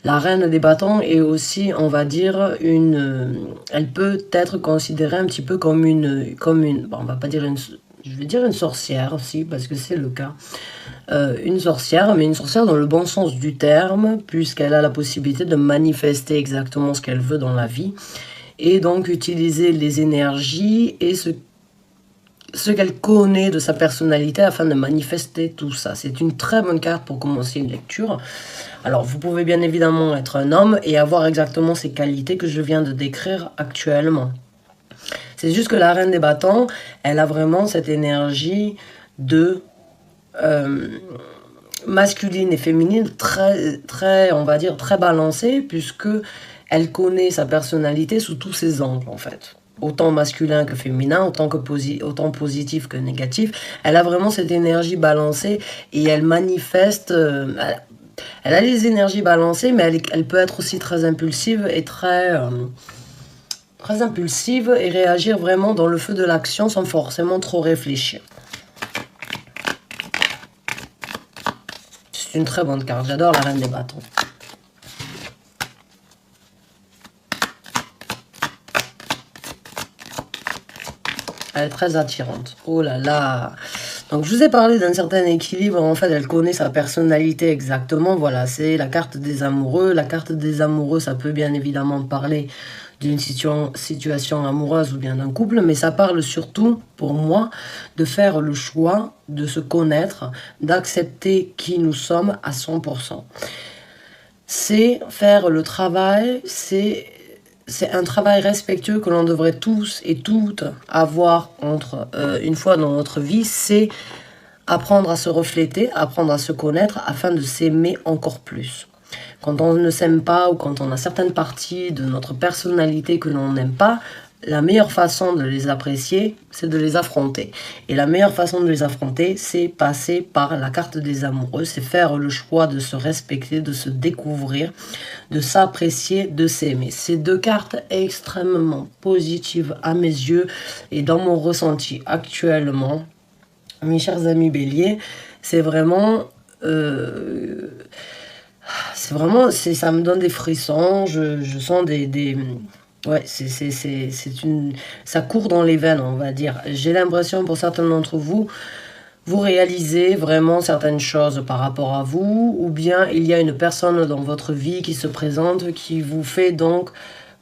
La reine des bâtons est aussi, on va dire, elle peut être considérée un petit peu comme bon, on va pas dire je vais dire une sorcière aussi, parce que c'est le cas. Une sorcière, mais une sorcière dans le bon sens du terme, puisqu'elle a la possibilité de manifester exactement ce qu'elle veut dans la vie, et donc utiliser les énergies et ce qu'elle connaît de sa personnalité afin de manifester tout ça. C'est une très bonne carte pour commencer une lecture. Alors, vous pouvez bien évidemment être un homme et avoir exactement ces qualités que je viens de décrire actuellement. C'est juste que la reine des bâtons, elle a vraiment cette énergie de masculine et féminine très, on va dire, très balancée, puisque elle connaît sa personnalité sous tous ses angles, en fait. Autant masculin que féminin, autant positif que négatif. Elle a vraiment cette énergie balancée et elle manifeste... elle a les énergies balancées, mais elle peut être aussi très impulsive et très impulsive et réagir vraiment dans le feu de l'action sans forcément trop réfléchir. C'est une très bonne carte. J'adore la reine des bâtons. Elle est très attirante. Oh là là. Donc, je vous ai parlé d'un certain équilibre. En fait, elle connaît sa personnalité exactement. Voilà, c'est la carte des amoureux. La carte des amoureux, ça peut bien évidemment parler d'une situation amoureuse ou bien d'un couple, mais ça parle surtout, pour moi, de faire le choix de se connaître, d'accepter qui nous sommes à 100%. C'est faire le travail, c'est un travail respectueux que l'on devrait tous et toutes avoir une fois dans notre vie, c'est apprendre à se refléter, apprendre à se connaître afin de s'aimer encore plus. Quand on ne s'aime pas ou quand on a certaines parties de notre personnalité que l'on n'aime pas, la meilleure façon de les apprécier, c'est de les affronter. Et la meilleure façon de les affronter, c'est passer par la carte des amoureux, c'est faire le choix de se respecter, de se découvrir, de s'apprécier, de s'aimer. Ces deux cartes extrêmement positives à mes yeux et dans mon ressenti actuellement. Mes chers amis béliers, c'est vraiment... ça me donne des frissons, je sens ouais, ça court dans les veines, on va dire. J'ai l'impression, pour certains d'entre vous, vous réalisez vraiment certaines choses par rapport à vous, ou bien il y a une personne dans votre vie qui se présente, qui vous fait donc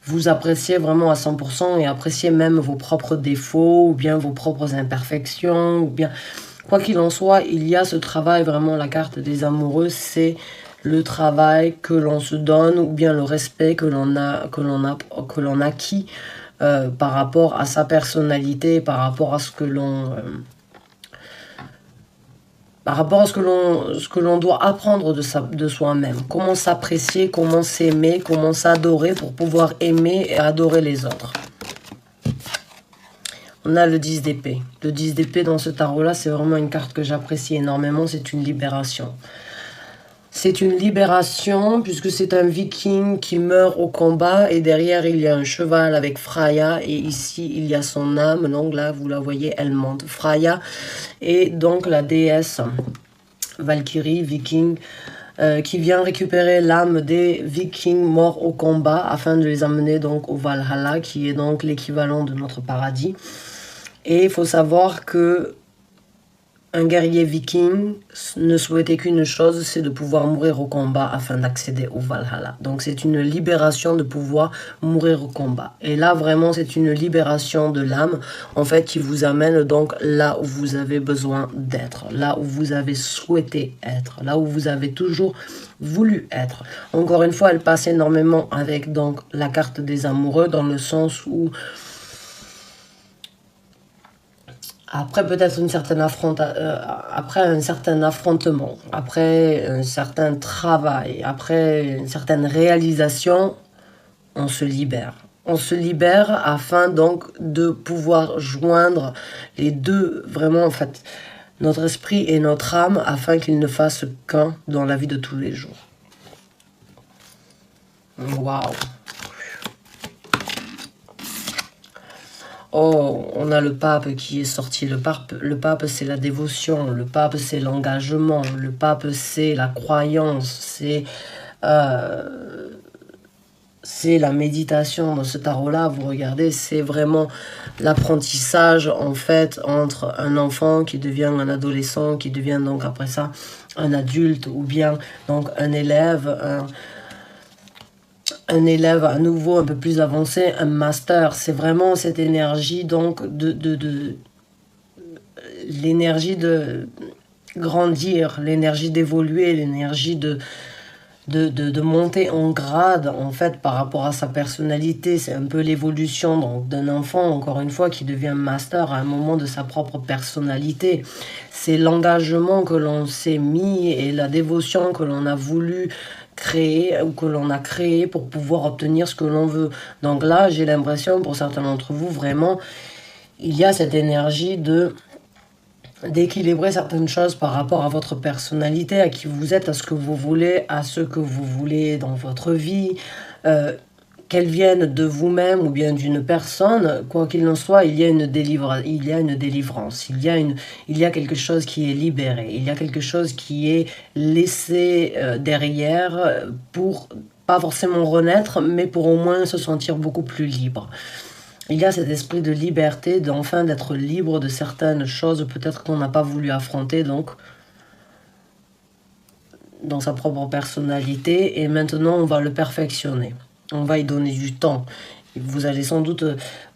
vous apprécier vraiment à 100% et apprécier même vos propres défauts, ou bien vos propres imperfections, ou bien... Quoi qu'il en soit, il y a ce travail, vraiment, la carte des amoureux, c'est le travail que l'on se donne ou bien le respect que l'on acquis par rapport à sa personnalité, par rapport à ce que l'on doit apprendre de soi-même. Comment s'apprécier, comment s'aimer, comment s'adorer pour pouvoir aimer et adorer les autres. On a le 10 d'épée. Le 10 d'épée dans ce tarot-là, c'est vraiment une carte que j'apprécie énormément. C'est une libération. C'est une libération puisque c'est un viking qui meurt au combat et derrière il y a un cheval avec Freya et ici il y a son âme. Donc là vous la voyez, elle monte. Freya est donc la déesse Valkyrie, viking, qui vient récupérer l'âme des vikings morts au combat afin de les amener donc au Valhalla qui est donc l'équivalent de notre paradis. Et il faut savoir que un guerrier viking ne souhaitait qu'une chose, c'est de pouvoir mourir au combat afin d'accéder au Valhalla. Donc c'est une libération de pouvoir mourir au combat. Et là vraiment c'est une libération de l'âme, en fait, qui vous amène donc là où vous avez besoin d'être, là où vous avez souhaité être, là où vous avez toujours voulu être. Encore une fois, elle passe énormément avec donc la carte des amoureux dans le sens où après peut-être après un certain affrontement, après un certain travail, après une certaine réalisation, on se libère. On se libère afin donc de pouvoir joindre les deux, vraiment en fait, notre esprit et notre âme, afin qu'ils ne fassent qu'un dans la vie de tous les jours. Waouh! Oh, on a le pape qui est sorti. Le pape c'est la dévotion. Le pape, c'est l'engagement. Le pape, c'est la croyance. C'est C'est la méditation dans ce tarot-là, vous regardez, c'est vraiment l'apprentissage en fait entre un enfant qui devient un adolescent, qui devient donc après ça un adulte, ou bien donc un élève à nouveau un peu plus avancé, un master. C'est vraiment cette énergie donc l'énergie de grandir, l'énergie d'évoluer, l'énergie de monter en grade en fait par rapport à sa personnalité. C'est un peu l'évolution donc d'un enfant, encore une fois, qui devient master à un moment de sa propre personnalité. C'est l'engagement que l'on s'est mis et la dévotion que l'on a voulu créer ou que l'on a créé pour pouvoir obtenir ce que l'on veut. Donc là, j'ai l'impression, pour certains d'entre vous, vraiment, il y a cette énergie d'équilibrer certaines choses par rapport à votre personnalité, à qui vous êtes, à ce que vous voulez, à ce que vous voulez dans votre vie, qu'elles viennent de vous-même ou bien d'une personne. Quoi qu'il en soit, il y a une délivrance, il y a quelque chose qui est libéré, il y a quelque chose qui est laissé derrière pour pas forcément renaître, mais pour au moins se sentir beaucoup plus libre. Il y a cet esprit de liberté, d'enfin d'être libre de certaines choses peut-être qu'on n'a pas voulu affronter donc dans sa propre personnalité, et maintenant on va le perfectionner. On va y donner du temps. Vous allez sans doute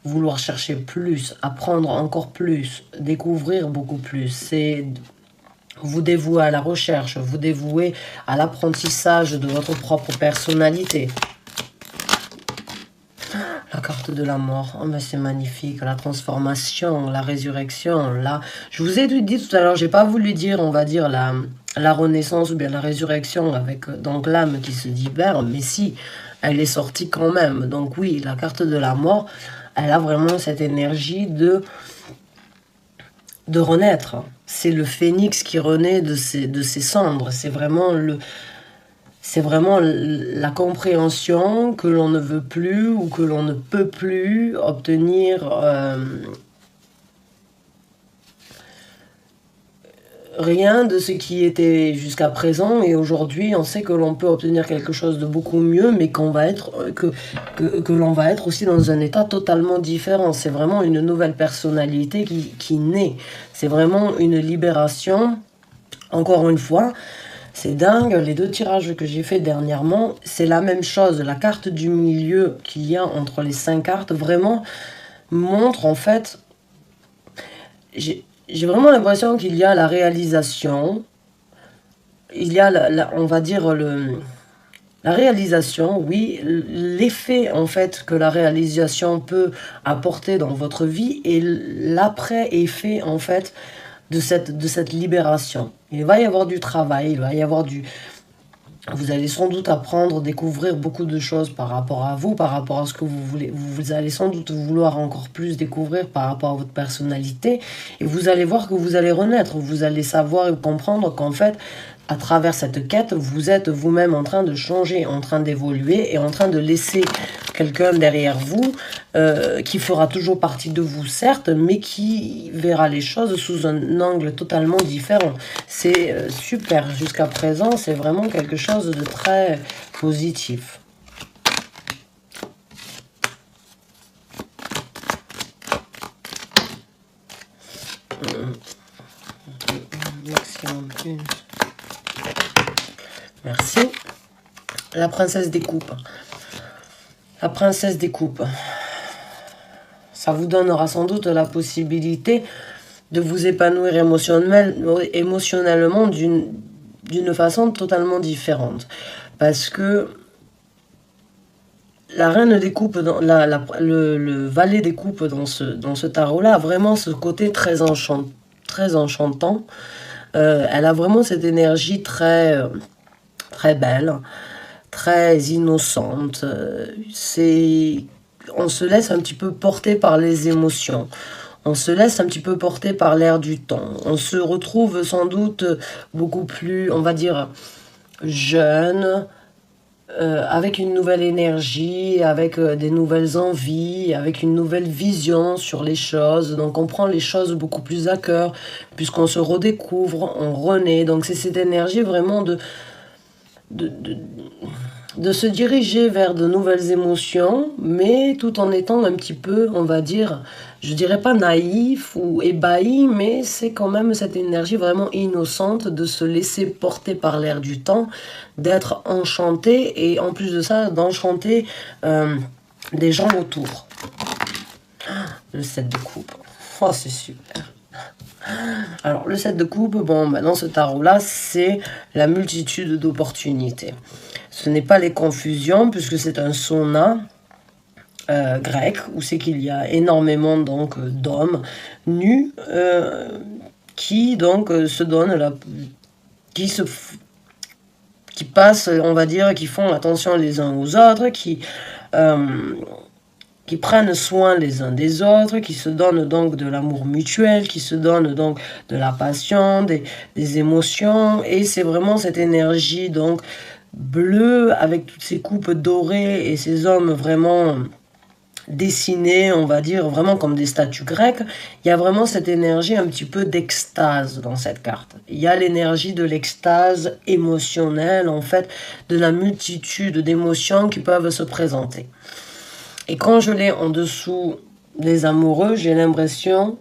vouloir chercher plus, apprendre encore plus, découvrir beaucoup plus. C'est vous dévouer à la recherche, vous dévouer à l'apprentissage de votre propre personnalité. La carte de la mort, oh, mais c'est magnifique, la transformation, la résurrection, là. Je vous ai dit tout à l'heure, j'ai pas voulu dire, on va dire, la renaissance ou bien la résurrection avec donc l'âme qui se libère, mais si, elle est sortie quand même. Donc oui, la carte de la mort, elle a vraiment cette énergie de renaître. C'est le phénix qui renaît de ses cendres, c'est vraiment la compréhension que l'on ne veut plus ou que l'on ne peut plus obtenir rien de ce qui était jusqu'à présent, et aujourd'hui on sait que l'on peut obtenir quelque chose de beaucoup mieux, mais qu'on va être que l'on va être aussi dans un état totalement différent. C'est vraiment une nouvelle personnalité qui naît. C'est vraiment une libération. Encore une fois, c'est dingue, les deux tirages que j'ai fait dernièrement, c'est la même chose. La carte du milieu qu'il y a entre les 5 cartes, vraiment, montre en fait... J'ai vraiment l'impression qu'il y a la réalisation, il y a, on va dire, la réalisation, oui, l'effet en fait que la réalisation peut apporter dans votre vie et l'après-effet en fait de cette libération. Il va y avoir du travail, il va y avoir vous allez sans doute apprendre, découvrir beaucoup de choses par rapport à vous, par rapport à ce que vous voulez. Vous allez sans doute vouloir encore plus découvrir par rapport à votre personnalité. Et vous allez voir que vous allez renaître. Vous allez savoir et comprendre qu'en fait, à travers cette quête, vous êtes vous-même en train de changer, en train d'évoluer et en train de laisser quelqu'un derrière vous qui fera toujours partie de vous, certes, mais qui verra les choses sous un angle totalement différent. C'est super. Jusqu'à présent, c'est vraiment quelque chose de très positif. Maximum une. Merci. La princesse des coupes. La princesse des coupes. Ça vous donnera sans doute la possibilité de vous épanouir émotionnellement d'une façon totalement différente. Parce que la reine des coupes, le valet des coupes dans ce tarot-là, a vraiment ce côté très enchantant. Elle a vraiment cette énergie très belle, très innocente. On se laisse un petit peu porter par les émotions. On se laisse un petit peu porter par l'air du temps. On se retrouve sans doute beaucoup plus, on va dire, jeune, avec une nouvelle énergie, avec des nouvelles envies, avec une nouvelle vision sur les choses. Donc on prend les choses beaucoup plus à cœur, puisqu'on se redécouvre, on renaît. Donc c'est cette énergie vraiment de se diriger vers de nouvelles émotions, mais tout en étant un petit peu, on va dire, je dirais pas naïf ou ébahi, mais c'est quand même cette énergie vraiment innocente de se laisser porter par l'air du temps, d'être enchanté et en plus de ça, d'enchanter des gens autour. Le 7 de coupe. Oh, c'est super. Alors, le 7 de coupe, bon, bah, dans ce tarot-là, c'est la multitude d'opportunités. Ce n'est pas les confusions, puisque c'est un sona grec, où c'est qu'il y a énormément donc d'hommes nus qui donc se donnent la... qui passent, on va dire, qui font attention les uns aux autres, qui prennent soin les uns des autres, qui se donnent donc de l'amour mutuel, qui se donnent donc de la passion, des émotions, et c'est vraiment cette énergie donc bleue avec toutes ces coupes dorées et ces hommes vraiment dessinés, on va dire, vraiment comme des statues grecques. Il y a vraiment cette énergie un petit peu d'extase dans cette carte. Il y a l'énergie de l'extase émotionnelle, en fait, de la multitude d'émotions qui peuvent se présenter. Et quand je l'ai en dessous des amoureux, j'ai l'impression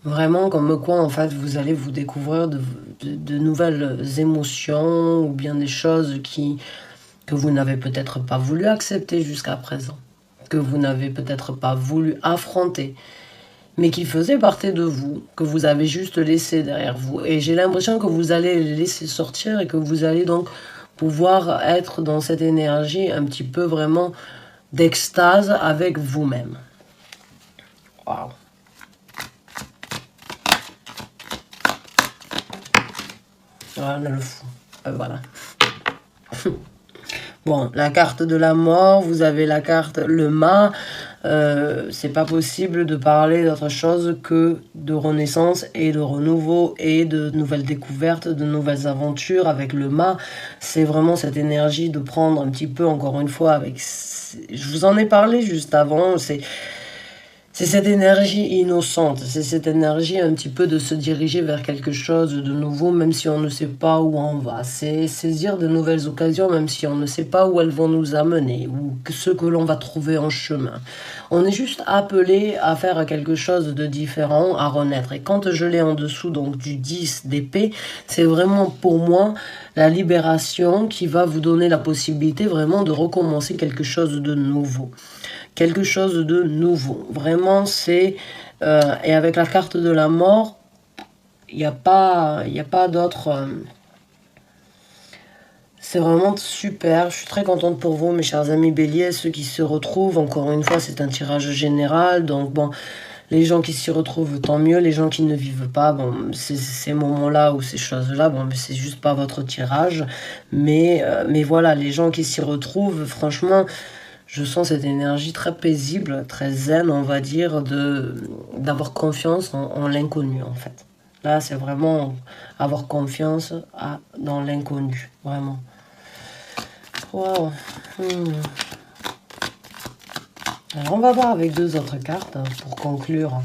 vraiment comme quoi en fait vous allez vous découvrir de nouvelles émotions ou bien des choses que vous n'avez peut-être pas voulu accepter jusqu'à présent, que vous n'avez peut-être pas voulu affronter, mais qui faisaient partie de vous, que vous avez juste laissé derrière vous. Et j'ai l'impression que vous allez les laisser sortir et que vous allez donc pouvoir être dans cette énergie un petit peu vraiment d'extase avec vous-même. Waouh. Voilà le fou. Voilà. Bon, la carte de la mort, vous avez la carte le mât. C'est pas possible de parler d'autre chose que de renaissance et de renouveau et de nouvelles découvertes, de nouvelles aventures avec le mât. C'est vraiment cette énergie de prendre un petit peu, encore une fois, avec... Je vous en ai parlé juste avant, c'est cette énergie innocente, c'est cette énergie un petit peu de se diriger vers quelque chose de nouveau, même si on ne sait pas où on va. C'est saisir de nouvelles occasions, même si on ne sait pas où elles vont nous amener, ou ce que l'on va trouver en chemin. On est juste appelé à faire quelque chose de différent, à renaître. Et quand je l'ai en dessous donc du 10 d'épée, c'est vraiment pour moi la libération qui va vous donner la possibilité vraiment de recommencer quelque chose de nouveau. Quelque chose de nouveau. Vraiment, c'est... et avec la carte de la mort, il n'y a pas d'autre... c'est vraiment super. Je suis très contente pour vous, mes chers amis béliers. Ceux qui se retrouvent, encore une fois, c'est un tirage général. Donc, bon, les gens qui s'y retrouvent, tant mieux. Les gens qui ne vivent pas, bon, ces moments-là ou ces choses-là, bon, c'est juste pas votre tirage. Mais voilà, les gens qui s'y retrouvent, franchement... Je sens cette énergie très paisible, très zen, on va dire, d'avoir confiance en l'inconnu, en fait. Là, c'est vraiment avoir confiance dans l'inconnu, vraiment. Wow. Alors, on va voir avec deux autres cartes pour conclure,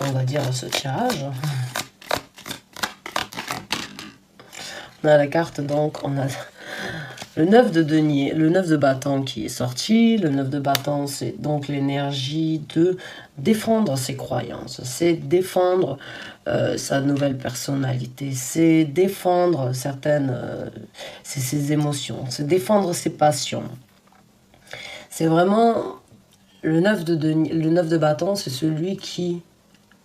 on va dire, ce tirage. On a la carte, donc, on a... Le 9 de denier, le 9 de bâton qui est sorti. Le 9 de bâton, c'est donc l'énergie de défendre ses croyances. C'est défendre sa nouvelle personnalité. C'est défendre ses émotions. C'est défendre ses passions. C'est vraiment... Le 9 de denier, le 9 de bâton, c'est celui qui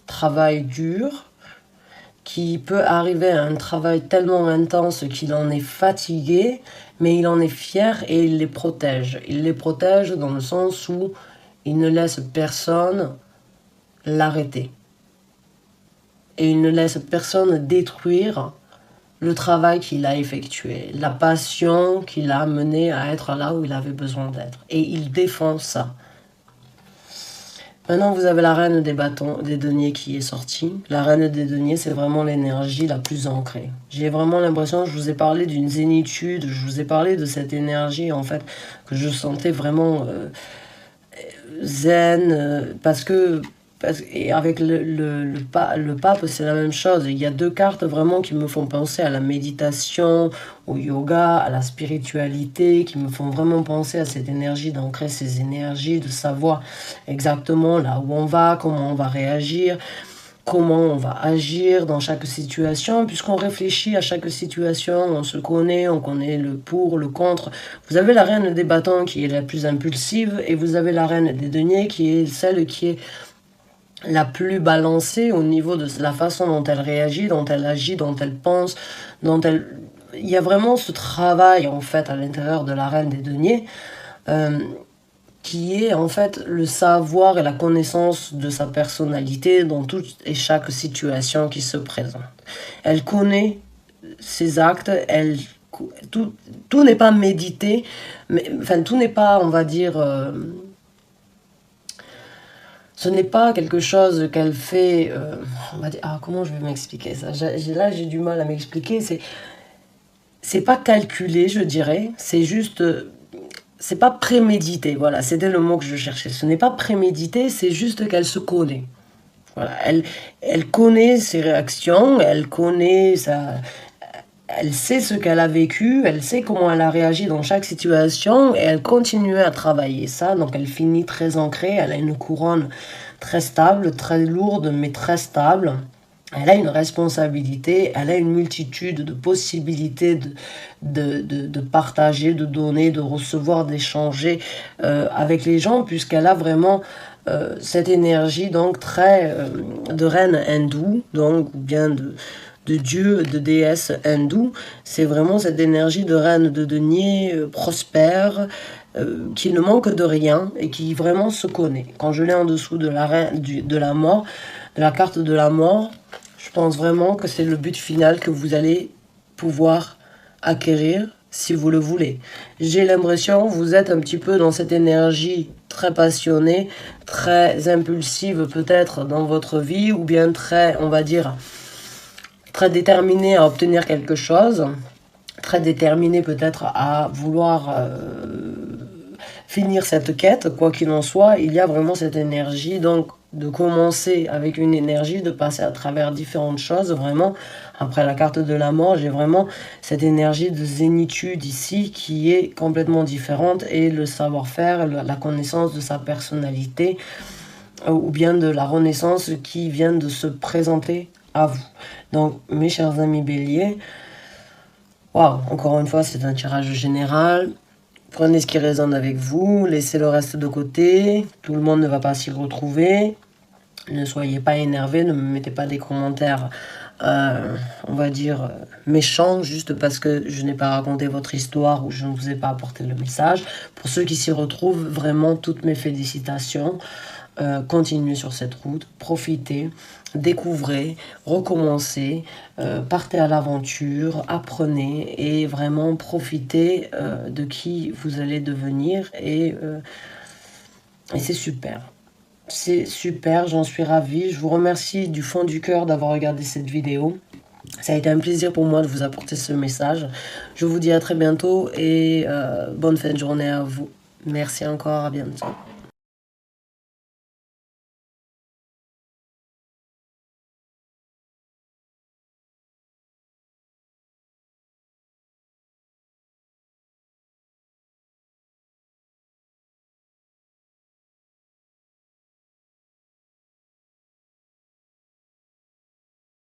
travaille dur, qui peut arriver à un travail tellement intense qu'il en est fatigué, mais il en est fier et il les protège. Il les protège dans le sens où il ne laisse personne l'arrêter. Et il ne laisse personne détruire le travail qu'il a effectué, la passion qu'il a mené à être là où il avait besoin d'être. Et il défend ça. Maintenant, vous avez la reine des bâtons, des deniers qui est sortie. La reine des deniers, c'est vraiment l'énergie la plus ancrée. J'ai vraiment l'impression, je vous ai parlé d'une zénitude, je vous ai parlé de cette énergie, en fait, que je sentais vraiment zen, parce que Et avec le pape, c'est la même chose. Il y a deux cartes vraiment qui me font penser à la méditation, au yoga, à la spiritualité, qui me font vraiment penser à cette énergie, d'ancrer ces énergies, de savoir exactement là où on va, comment on va réagir, comment on va agir dans chaque situation, puisqu'on réfléchit à chaque situation, on se connaît, on connaît le pour, le contre. Vous avez la reine des bâtons qui est la plus impulsive, et vous avez la reine des deniers qui est celle qui est la plus balancée au niveau de la façon dont elle réagit, dont elle agit, dont elle pense, dont elle... Il y a vraiment ce travail, en fait, à l'intérieur de la reine des deniers, qui est, en fait, le savoir et la connaissance de sa personnalité dans toute et chaque situation qui se présente. Elle connaît ses actes, tout n'est pas médité, mais, enfin, tout n'est pas, on va dire... ce n'est pas quelque chose qu'elle fait... on va dire, comment je vais m'expliquer ça? Là, j'ai du mal à m'expliquer. C'est pas calculé, je dirais. C'est juste... c'est pas prémédité. Voilà, c'était le mot que je cherchais. Ce n'est pas prémédité, c'est juste qu'elle se connaît. Voilà, elle connaît ses réactions, elle connaît sa... Elle sait ce qu'elle a vécu, elle sait comment elle a réagi dans chaque situation et elle continue à travailler ça. Donc elle finit très ancrée, elle a une couronne très stable, très lourde mais très stable. Elle a une responsabilité, elle a une multitude de possibilités de partager, de donner, de recevoir, d'échanger avec les gens, puisqu'elle a vraiment cette énergie donc très de reine hindoue, donc ou bien de dieu, de déesse hindoue. C'est vraiment cette énergie de reine de denier prospère, qui ne manque de rien et qui vraiment se connaît. Quand je l'ai en dessous de la reine, de la mort, de la carte de la mort, je pense vraiment que c'est le but final que vous allez pouvoir acquérir si vous le voulez. J'ai l'impression que vous êtes un petit peu dans cette énergie très passionnée, très impulsive peut-être dans votre vie, ou bien très, on va dire, très déterminé à obtenir quelque chose, très déterminé peut-être à vouloir finir cette quête, quoi qu'il en soit. Il y a vraiment cette énergie, donc de commencer avec une énergie, de passer à travers différentes choses, vraiment. Après la carte de la mort, j'ai vraiment cette énergie de zénitude ici qui est complètement différente, et le savoir-faire, la connaissance de sa personnalité, ou bien de la renaissance qui vient de se présenter à vous. Donc, mes chers amis béliers, waouh, encore une fois, c'est un tirage général. Prenez ce qui résonne avec vous, laissez le reste de côté. Tout le monde ne va pas s'y retrouver. Ne soyez pas énervés, ne me mettez pas des commentaires, on va dire, méchants, juste parce que je n'ai pas raconté votre histoire ou je ne vous ai pas apporté le message. Pour ceux qui s'y retrouvent, vraiment, toutes mes félicitations. Continuez sur cette route, profitez, découvrez, recommencez, partez à l'aventure, apprenez et vraiment profitez de qui vous allez devenir, et c'est super. C'est super, j'en suis ravie. Je vous remercie du fond du cœur d'avoir regardé cette vidéo. Ça a été un plaisir pour moi de vous apporter ce message. Je vous dis à très bientôt et bonne fin de journée à vous. Merci encore, à bientôt.